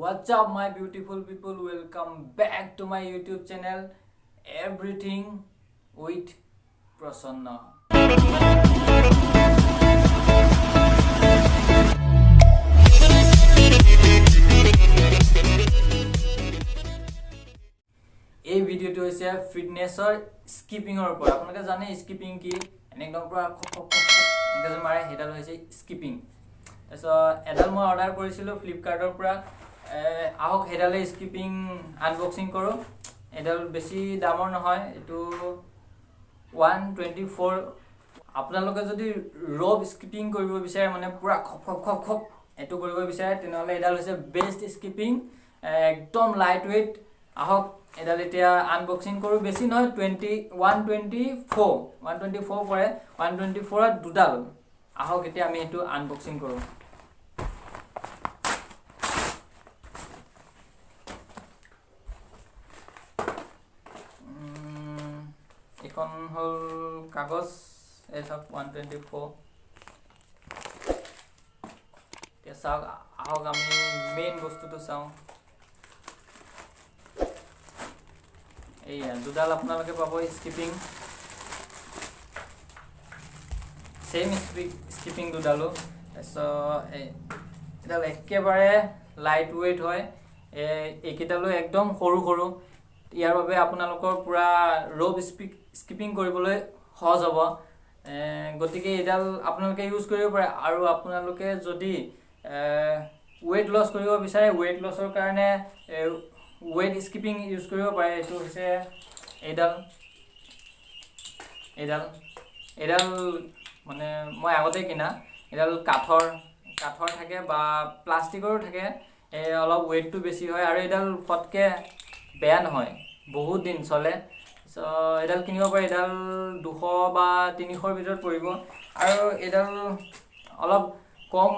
What's up my beautiful people, welcome back to my YouTube channel Everything with Prasanna. এই ভিডিওটো হৈছে ফিটনেছৰ স্কিপিংৰ ওপৰত। আপোনালোকে জানে স্কিপিং কি? এনেকদম পুৰা এনেকৈ যে মাৰে হেডাল হৈছে স্কিপিং। তাৰপিছত এডাল মই অৰ্ডাৰ কৰিছিলোঁ ফ্লিপকাৰ্টৰ পৰা। আহক হেডালে স্কিপিং আনবক্সিং কৰোঁ। এডাল বেছি দামৰ নহয়, এইটো 124। আপোনালোকে যদি ৰব স্কিপিং কৰিব বিচাৰে, মানে পুৰা খপ এইটো কৰিব বিচাৰে, তেনেহ'লে এডাল হৈছে বেষ্ট স্কিপিং, একদম লাইট ৱেইট। আহক এডাল এতিয়া আনবক্সিং কৰোঁ। বেছি নহয়, 124 পৰে। 124ত দুডাল। আহক এতিয়া আমি এইটো আনবক্সিং কৰোঁ। এখন হ'ল কাগজ, এই চাওক 124। এতিয়া চাওক, আহক আমি মেইন বস্তুটো চাওঁ। এইয়া দুডাল আপোনালোকে পাব স্কিপিং, ছেইম স্কিপিং দুডালো। তাৰপিছত এডাল একেবাৰে লাইট ৱেইট হয়, এইকেইডালো একদম সৰু সৰু। ইয়াৰ বাবে আপোনালোকৰ পূৰা ৰব স্কিপিং কৰিবলৈ সহজ হ'ব। গতিকে এইডাল আপোনালোকে ইউজ কৰিব পাৰে। আৰু আপোনালোকে যদি ৱেইট লছ কৰিব বিচাৰে, ৱেইট লছৰ কাৰণে ৱেইট স্কিপিং ইউজ কৰিব পাৰে। এইটো হৈছে এইডাল মানে মই আগতে কিনা। এইডাল কাঠৰ থাকে বা প্লাষ্টিকৰো থাকে। অলপ ৱেইটটো বেছি হয় আৰু এইডাল ফটকৈ বেয়া নহয়, বহুত দিন চলে। এইডাল কিনিব পাৰে। এইডাল 200 বা 300ৰ ভিতৰত পৰিব। আৰু এইডাল অলপ কম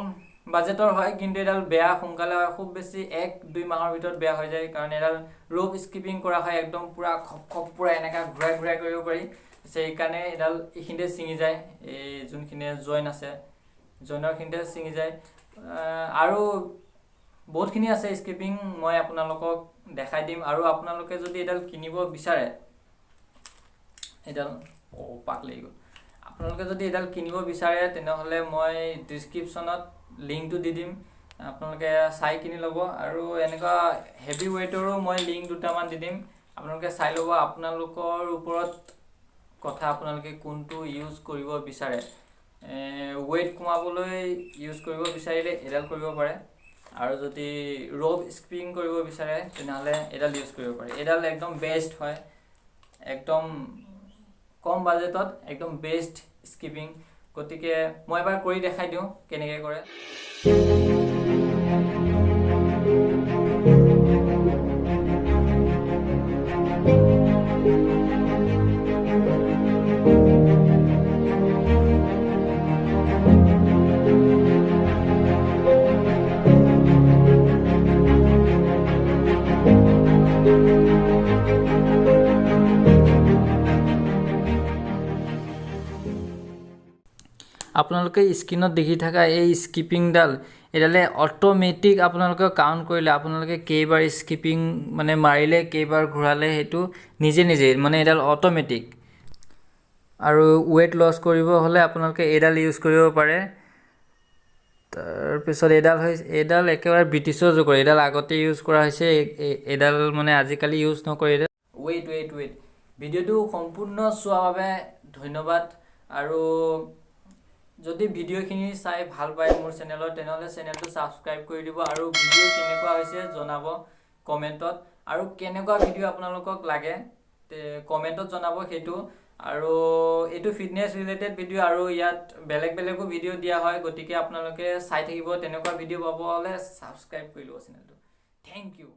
বাজেটৰ হয়, কিন্তু এইডাল বেয়া সোনকালে হয়। খুব বেছি 1-2 মাহৰ ভিতৰত বেয়া হৈ যায়, কাৰণ এইডাল ৰব স্কিপিং কৰা হয়। একদম পূৰা খপ পূৰা এনেকৈ ঘূৰাই কৰিব পাৰি। সেইকাৰণে এইডাল এইখিনিতে ছিঙি যায়, এই যোনখিনি জইন আছে, জইনৰখিনিতে ছিঙি যায়। আৰু বহুতখিনি আছে স্কিপিং, মই আপোনালোকক দেখাই দিম। আৰু আপোনালোকে যদি এইডাল কিনিব বিচাৰে, এইডাল পাক লাগি গ'ল। আপোনালোকে যদি এইডাল কিনিব বিচাৰে, তেনেহ'লে মই ডিছক্ৰিপশ্যনত লিংকটো দি দিম, আপোনালোকে চাই কিনি ল'ব। আৰু এনেকুৱা হেভি ৱেইটৰো মই লিংক দুটামান দি দিম, আপোনালোকে চাই ল'ব। আপোনালোকৰ ওপৰত কথা, আপোনালোকে কোনটো ইউজ কৰিব বিচাৰে। ৱেইট কমাবলৈ ইউজ কৰিব বিচাৰিলে এইডাল কৰিব পাৰে, আৰু যদি ৰব স্কিপিং কৰিব বিচাৰে তেনেহ'লে এইডাল ইউজ কৰিব পাৰে। এইডাল একদম বেষ্ট হয়, একদম কম বাজেটত একদম বেষ্ট স্কিপিং। গতিকে মই এবাৰ কৰি দেখাই দিওঁ কেনেকৈ কৰে। আপোনালোকে স্ক্ৰীনত দেখি থকা এই স্কিপিংডাল, এইডালে অট'মেটিক আপোনালোকে কাউণ্ট কৰিলে, আপোনালোকে কেইবাৰ স্কিপিং মানে মাৰিলে, কেইবাৰ ঘূৰালে, সেইটো নিজে মানে এইডাল অট'মেটিক। আৰু ৱেইট লছ কৰিব হ'লে আপোনালোকে এইডাল ইউজ কৰিব পাৰে। তাৰপিছত এইডাল একেবাৰে ব্ৰিটিছৰ যুগৰ, এইডাল আগতে ইউজ কৰা হৈছে, এইডাল মানে আজিকালি ইউজ নকৰে। ৱেইট ভিডিঅ'টো সম্পূৰ্ণ চোৱাৰ বাবে ধন্যবাদ। আৰু যদি ভিডিঅ'খিনি চাই ভাল পায় মোৰ চেনেলত, তেনেহ'লে চেনেলটো ছাবস্ক্ৰাইব কৰি দিব। আৰু ভিডিঅ' কেনেকুৱা হৈছে জনাব কমেণ্টত, আৰু কেনেকুৱা ভিডিঅ' আপোনালোকক লাগে কমেণ্টত জনাব সেইটো। আৰু এইটো ফিটনেছ ৰিলেটেড ভিডিঅ', আৰু ইয়াত বেলেগো ভিডিঅ' দিয়া হয়। গতিকে আপোনালোকে চাই থাকিব। তেনেকুৱা ভিডিঅ' পাব হ'লে ছাবস্ক্ৰাইব কৰি ল'ব চেনেলটো। Thank U.